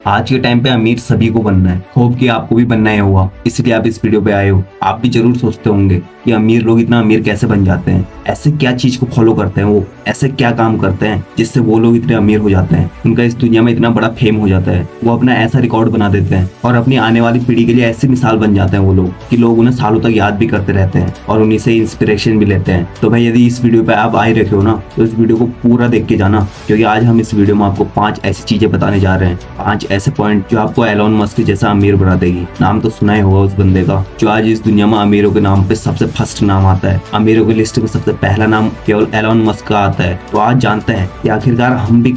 आज के टाइम पे अमीर सभी को बनना है। होप कि आपको भी बनना ही होगा, इसलिए आप इस वीडियो पे आए हो। आप भी जरूर सोचते होंगे कि अमीर लोग इतना अमीर कैसे बन जाते हैं, ऐसे क्या चीज को फॉलो करते हैं, वो ऐसे क्या काम करते हैं जिससे वो लोग इतने अमीर हो जाते हैं, उनका इस दुनिया में इतना बड़ा फेम हो जाता है, वो अपना ऐसा रिकॉर्ड बना देते हैं और अपनी आने वाली पीढ़ी के लिए ऐसी मिसाल बन जाते हैं वो लोग कि लोग उन्हें सालों तक याद भी करते रहते हैं और उन्हीं से इंस्पिरेशन भी लेते हैं। तो भाई यदि इस वीडियो पे आप आए रखे हो ना, तो इस वीडियो को पूरा देख के जाना, क्योंकि आज हम इस वीडियो में आपको 5 ऐसी चीजें बताने जा रहे हैं, 5 ऐसे पॉइंट जो आपको एलोन मस्क जैसा अमीर बना देगी। नाम तो सुना ही होगा उस बंदे का जो आज इस दुनिया में अमीरों के नाम पे सबसे फर्स्ट नाम आता है। अमीरों की लिस्ट में सबसे पहला नाम केवल एलोन मस्क का आता है। तो आज जानते हैं कि आखिरकार हम भी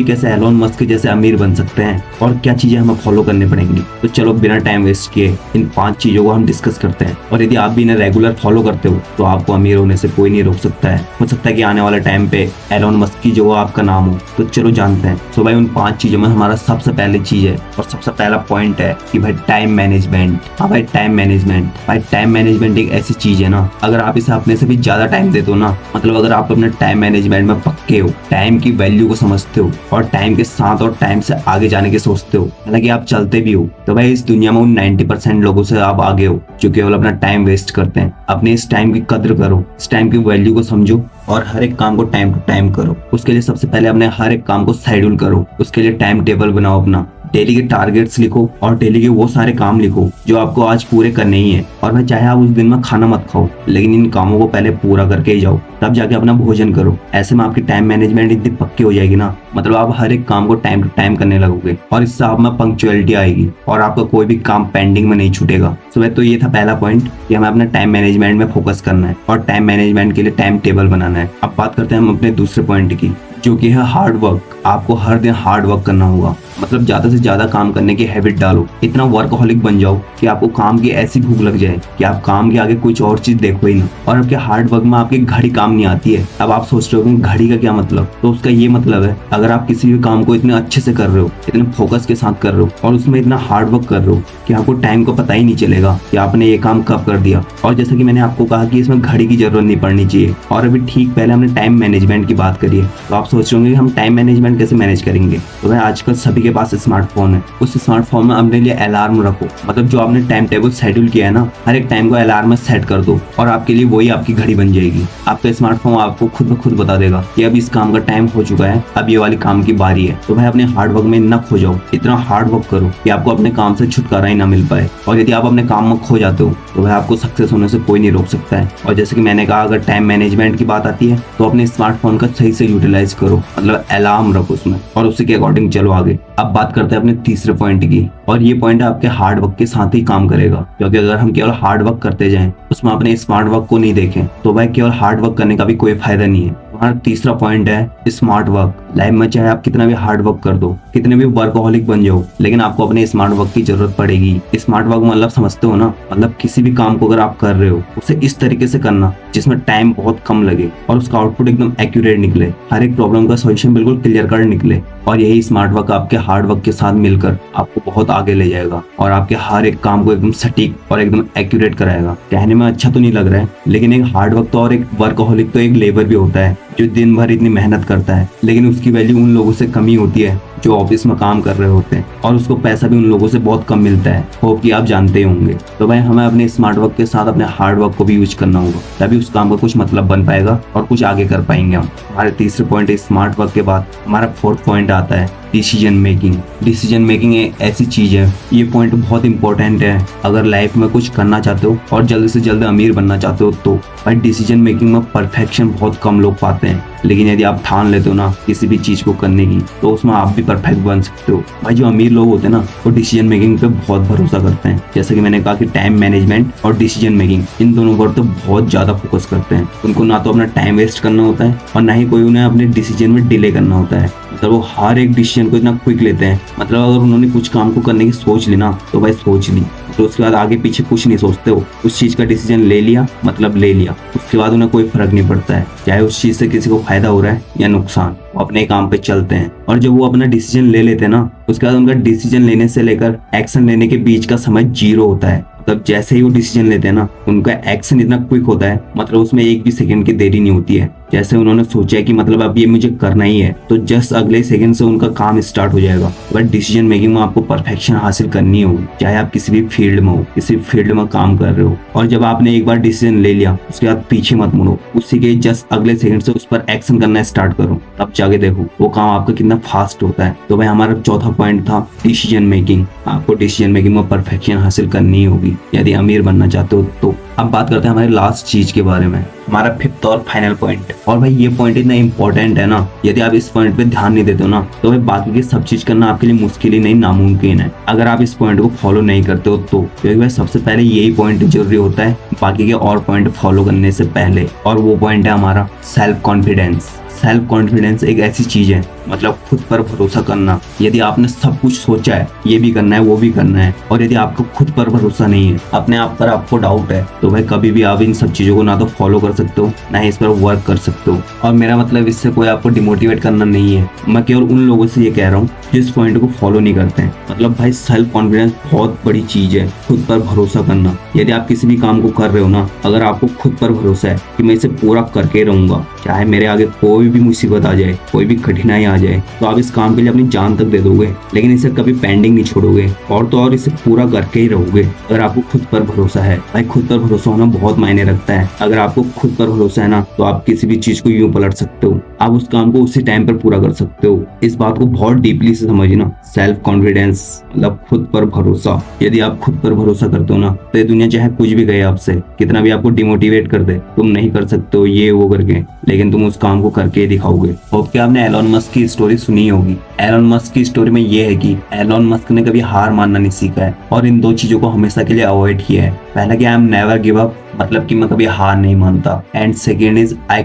कैसे एलोन मस्क जैसे अमीर बन सकते हैं और क्या चीजें हमें फॉलो करनी पड़ेंगी। तो चलो बिना टाइम वेस्ट किए इन 5 चीजों को हम डिस्कस करते हैं, और यदि आप भी इन्हें रेगुलर फॉलो करते हो तो आपको अमीर होने से कोई नहीं रोक सकता है। हो सकता है कि आने वाले टाइम पे एलोन मस्क की जगह आपका नाम हो। तो चलो जानते हैं। सो भाई उन 5 चीजों में हमारा सबसे पहले चीज है और सबसे पहला पॉइंट है कि भाई टाइम मैनेजमेंट। हाँ भाई टाइम मैनेजमेंट एक ऐसी चीज है ना, अगर आप इसे अपने से भी ज्यादा टाइम देते हो ना, मतलब अगर आप अपने टाइम मैनेजमेंट में पक्के हो, टाइम की वैल्यू को समझते हो और टाइम के साथ और टाइम से आगे जाने के सोचते हो, हालांकि आप चलते भी हो, तो भाई इस दुनिया में उन 90% लोगों से आप आगे हो जो केवल अपना टाइम वेस्ट करते हैं। अपने इस टाइम की कद्र करो, इस टाइम की वैल्यू को समझो और हर एक काम को टाइम टू टाइम करो। उसके लिए सबसे पहले अपने हर एक काम को शेड्यूल करो, उसके लिए टाइम टेबल बनाओ, अपना डेली के टारगेट्स लिखो और डेली के वो सारे काम लिखो जो आपको आज पूरे करने ही है। और भाई चाहे आप उस दिन में खाना मत खाओ, लेकिन इन कामों को पहले पूरा करके ही जाओ, तब जाके अपना भोजन करो। ऐसे में आपकी टाइम मैनेजमेंट इतनी पक्की हो जाएगी ना, मतलब आप हर एक काम को टाइम टू टाइम करने लगोगे और इससे आप में पंक्चुअलिटी आएगी और आपका कोई भी काम पेंडिंग में नहीं छूटेगा। तो ये था पहला पॉइंट कि हमें अपने टाइम मैनेजमेंट में फोकस करना है और टाइम मैनेजमेंट के लिए टाइम टेबल बनाना है। अब बात करते हैं हम अपने दूसरे पॉइंट की, जो कि है हार्ड वर्क। आपको हर दिन हार्ड वर्क करना होगा, मतलब ज्यादा से ज्यादा काम करने की हैबिट डालो। इतना वर्कहोलिक बन जाओ कि आपको काम की ऐसी भूख लग जाए कि आप काम के आगे कुछ और चीज देखो ही नहीं। और आपके हार्ड वर्क में आपकी घड़ी काम नहीं आती है। अब आप सोच रहे हो घड़ी का क्या मतलब, तो उसका ये मतलब है अगर आप किसी भी काम को इतने अच्छे से कर रहे हो, इतने फोकस के साथ कर रहे हो और उसमें इतना हार्ड वर्क कर रहे हो कि आपको टाइम को पता ही नहीं चलेगा कि आपने ये काम कब कर दिया। और जैसे कि मैंने आपको कहा कि इसमें घड़ी की जरूरत नहीं पड़नी चाहिए। और अभी ठीक पहले हमने टाइम मैनेजमेंट की बात करी है, तो आप सोच रहे होंगे हम टाइम मैनेजमेंट कैसे मैनेज करेंगे। तो भाई आजकल सभी के पास स्मार्टफोन है, उस स्मार्टफोन में अपने लिए अलार्म रखो, मतलब जो आपने टाइम टेबल शेड्यूल किया है ना, हर एक टाइम को अलार्म में सेट कर दो और आपके लिए वही आपकी घड़ी बन जाएगी। आपका स्मार्टफोन आपको खुद ब खुद बता देगा कि अब इस काम का टाइम हो चुका है, अब ये वाली काम की बारी है। तो भाई अपने हार्ड वर्क में इतना खो जाओ, इतना हार्ड वर्क करो कि आपको अपने काम से छुटकारा ही ना मिल पाए। और यदि आप अपने काम में खो जाते हो तो भाई आपको सक्सेस होने से कोई नहीं रोक सकता है। और जैसे कि मैंने कहा, अगर टाइम मैनेजमेंट की बात आती है तो अपने स्मार्टफोन का सही से यूटिलाइज करो, मतलब अलार्म रखो उसमें और उसी के अकॉर्डिंग चलो आगे। अब बात करते हैं अपने तीसरे पॉइंट की, और ये पॉइंट आपके हार्ड वर्क के साथ ही काम करेगा, क्योंकि अगर हम केवल हार्ड वर्क करते जाएं, उसमें अपने स्मार्ट वर्क को नहीं देखें, तो भाई केवल हार्ड वर्क करने का भी कोई फायदा नहीं है। हमारा तीसरा पॉइंट है स्मार्ट वर्क। लाइफ में चाहे आप कितना भी हार्ड वर्क कर दो, कितने भी वर्कहोलिक बन जाओ, लेकिन आपको अपने स्मार्ट वर्क की जरूरत पड़ेगी। स्मार्ट वर्क मतलब समझते हो ना, मतलब किसी भी काम को अगर आप कर रहे हो उसे इस तरीके से करना जिसमें टाइम बहुत कम लगे और उसका आउटपुट एकदम एक्यूरेट निकले, हर एक प्रॉब्लम का सॉल्यूशन बिल्कुल क्लियर कट निकले। और यही स्मार्ट वर्क आपके हार्ड वर्क के साथ मिलकर आपको बहुत आगे ले जाएगा और आपके हर एक काम को एकदम सटीक और एकदम एक्यूरेट कराएगा। कहने में अच्छा तो नहीं लग रहा है, लेकिन एक हार्ड वर्क तो और एक वर्कहोलिक तो एक लेबर भी होता है जो दिन भर इतनी मेहनत करता है, लेकिन उसकी वैल्यू उन लोगों से कम ही होती है जो ऑफिस में काम कर रहे होते हैं, और उसको पैसा भी उन लोगों से बहुत कम मिलता है। होप कि आप जानते ही होंगे। तो भाई हमें अपने स्मार्ट वर्क के साथ अपने हार्ड वर्क को भी यूज करना होगा, तभी उस काम का कुछ मतलब बन पाएगा और कुछ आगे कर पाएंगे हम। हमारे तीसरे पॉइंट है स्मार्ट वर्क के बाद हमारा फोर्थ पॉइंट आता है डिसीजन मेकिंग। डिसीजन मेकिंग एक ऐसी चीज है, ये पॉइंट बहुत इंपॉर्टेंट है अगर लाइफ में कुछ करना चाहते हो और जल्द से जल्द अमीर बनना चाहते हो। तो भाई डिसीजन मेकिंग में परफेक्शन बहुत कम लोग पाते हैं, लेकिन यदि आप ठान लेते हो ना किसी भी चीज को करने की, तो उसमें आप भी परफेक्ट बन सकते हो। भाई जो अमीर लोग होते हैं ना, वो डिसीजन मेकिंग पे बहुत भरोसा करते हैं। जैसे कि मैंने कहा कि टाइम मैनेजमेंट और डिसीजन मेकिंग, इन दोनों पर तो बहुत ज्यादा फोकस करते हैं। उनको ना तो अपना टाइम वेस्ट करना होता है और ना ही कोई उन्हें अपने डिसीजन में डिले करना होता है। मतलब वो हर एक डिसीजन को इतना क्विक लेते हैं, मतलब अगर उन्होंने कुछ काम को करने की सोच ली ना, तो भाई सोच ली, तो उसके बाद आगे पीछे कुछ नहीं सोचते हो, उस चीज का डिसीजन ले लिया मतलब ले लिया। उसके बाद उन्हें कोई फर्क नहीं पड़ता है चाहे उस चीज से किसी को फायदा हो रहा है या नुकसान, वो अपने काम पे चलते हैं। और जब वो अपना डिसीजन ले लेते हैं ना, उसके बाद उनका डिसीजन लेने से लेकर एक्शन लेने के बीच का समय 0 होता है। मतलब जैसे ही वो डिसीजन लेते हैं ना, उनका एक्शन इतना क्विक होता है, मतलब उसमें एक भी सेकंड की देरी नहीं होती है। जैसे उन्होंने सोचा है कि मतलब अब ये मुझे करना ही है, तो जस्ट अगले सेकंड से उनका काम स्टार्ट हो जाएगा। बट डिसीजन मेकिंग में आपको परफेक्शन हासिल करनी होगी, चाहे आप किसी भी फील्ड में हो, किसी फील्ड में काम कर रहे हो। और जब आपने एक बार डिसीजन ले लिया, उसके बाद पीछे मत मुड़ो, उसी के जस्ट अगले सेकंड से उस पर एक्शन करना स्टार्ट करो, तब जाके देखो वो काम आपका कितना फास्ट होता है। तो भाई हमारा चौथा पॉइंट था डिसीजन मेकिंग। आपको डिसीजन मेकिंग में परफेक्शन हासिल करनी होगी यदि अमीर बनना चाहते हो तो। अब बात करते हैं हमारे लास्ट चीज के बारे में, हमारा फिफ्थ और फाइनल पॉइंट। और भाई ये पॉइंट इतना इंपॉर्टेंट है ना, यदि आप इस पॉइंट पे ध्यान नहीं देते हो ना, तो भाई बाकी की सब चीज करना आपके लिए मुश्किल ही नहीं, नामुमकिन है अगर आप इस पॉइंट को फॉलो नहीं करते हो तो। क्योंकि भाई सबसे पहले यही पॉइंट जरूरी होता है बाकी के और पॉइंट फॉलो करने से पहले, और वो पॉइंट है हमारा सेल्फ कॉन्फिडेंस। सेल्फ कॉन्फिडेंस एक ऐसी चीज है, मतलब खुद पर भरोसा करना। यदि आपने सब कुछ सोचा है, ये भी करना है वो भी करना है, और यदि आपको खुद पर भरोसा नहीं है, अपने आप पर आपको डाउट है, तो भाई कभी भी आप इन सब चीजों को ना तो फॉलो कर सकते हो, ना ही इस पर वर्क कर सकते हो। और मेरा मतलब इससे कोई आपको डिमोटिवेट करना नहीं है, मैं केवल उन लोगों से ये कह रहा हूँ जिस पॉइंट को फॉलो नहीं करते हैं। मतलब भाई सेल्फ कॉन्फिडेंस बहुत बड़ी चीज है, खुद पर भरोसा करना। यदि आप किसी भी काम को कर रहे हो ना, अगर आपको खुद पर भरोसा है कि मैं इसे पूरा करके रहूंगा, चाहे मेरे आगे कोई भी मुसीबत आ जाए, कोई भी कठिनाई आ जाए, तो आप इस काम के लिए अपनी जान तक दे दोगे, लेकिन इसे कभी पेंडिंग नहीं छोड़ोगे, और तो और इसे पूरा करके ही रहोगे अगर आपको खुद पर भरोसा है। भाई खुद पर भरोसा होना बहुत मायने रखता है। अगर आपको खुद पर भरोसा है ना, तो आप किसी भी चीज को यूं पलट सकते हो, आप उस काम को उसी टाइम पर पूरा कर सकते हो। इस बात को बहुत डीपली से समझना। सेल्फ कॉन्फिडेंस मतलब खुद पर भरोसा। यदि आप खुद पर भरोसा करते हो ना, तो ये दुनिया चाहे कुछ भी कहे आपसे, कितना भी आपको डिमोटिवेट कर दे, तुम नहीं कर सकते हो ये वो करके, लेकिन तुम उस काम को करके ही दिखाओगे। होप कि आपने एलोन मस्क की स्टोरी सुनी होगी। एलोन मस्क की स्टोरी में ये है कि एलोन मस्क ने कभी हार मानना नहीं सीखा है, और इन दो चीजों को हमेशा के लिए अवॉइड किया है। पहला कि I am never give up, मतलब कि मैं कभी हार नहीं मानता, and second is I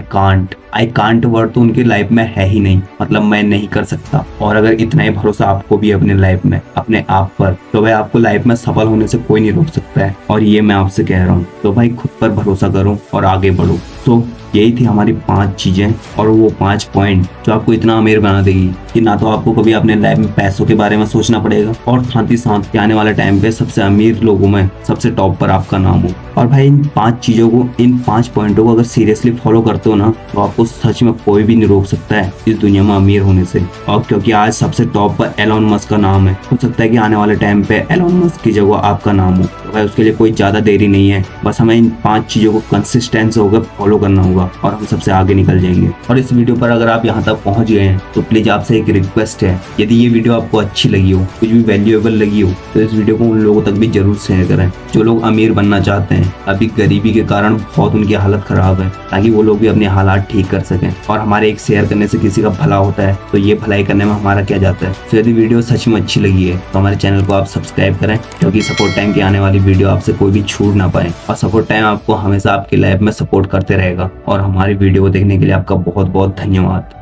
can't word तो उनकी लाइफ में है ही नहीं, मतलब मैं नहीं कर सकता। और अगर इतना ही भरोसा आपको भी अपने लाइफ में अपने आप पर, तो भाई आपको लाइफ में सफल होने से कोई नहीं रोक सकता है, और ये मैं आपसे कह रहा हूँ। तो भाई खुद पर भरोसा करो और आगे बढ़ो। सो यही थी हमारी 5 चीजें, और वो 5 पॉइंट जो आपको इतना अमीर बना देगी कि ना तो आपको कभी अपने लाइफ में पैसों के बारे में सोचना पड़ेगा, और साथ ही साथ आने वाले टाइम पे सबसे अमीर लोगों में सबसे टॉप पर आपका नाम हो। और भाई इन 5 चीजों को, इन 5 पॉइंटों को अगर सीरियसली फॉलो करते हो ना, तो आपको सच में कोई भी नहीं रोक सकता है इस दुनिया में अमीर होने से। और क्योंकि आज सबसे टॉप पर एलोन मस्क का नाम है, हो सकता है कि आने वाले टाइम पे एलोन मस्क की जगह आपका नाम हो। तो भाई उसके लिए कोई ज्यादा देरी नहीं है, बस हमें इन 5 चीजों को कंसिस्टेंस होकर फॉलो करना होगा, और हम सबसे आगे निकल जाएंगे। और इस वीडियो पर अगर आप यहाँ तक पहुंच गए हैं, तो प्लीज आपसे एक रिक्वेस्ट है, यदि ये वीडियो आपको अच्छी लगी हो, कुछ भी वैल्यूएबल लगी हो, तो इस वीडियो को उन लोगों तक भी जरूर शेयर करें जो लोग अमीर बनना चाहते हैं। अभी गरीबी के कारण बहुत उनकी हालत खराब है, ताकि वो लोग भी अपने हालात ठीक कर सकें। और हमारे एक शेयर करने से किसी का भला होता है, तो ये भलाई करने में हमारा क्या जाता है। तो यदि वीडियो सच में अच्छी लगी है, तो हमारे चैनल को आप सब्सक्राइब करें, क्योंकि सपोर्ट टाइम की आने वाली वीडियो आपसे कोई भी छूट ना पाए। और सपोर्ट टाइम आपको हमेशा आपकी लाइफ में सपोर्ट करते रहेगा। और हमारी वीडियो को देखने के लिए आपका बहुत बहुत धन्यवाद।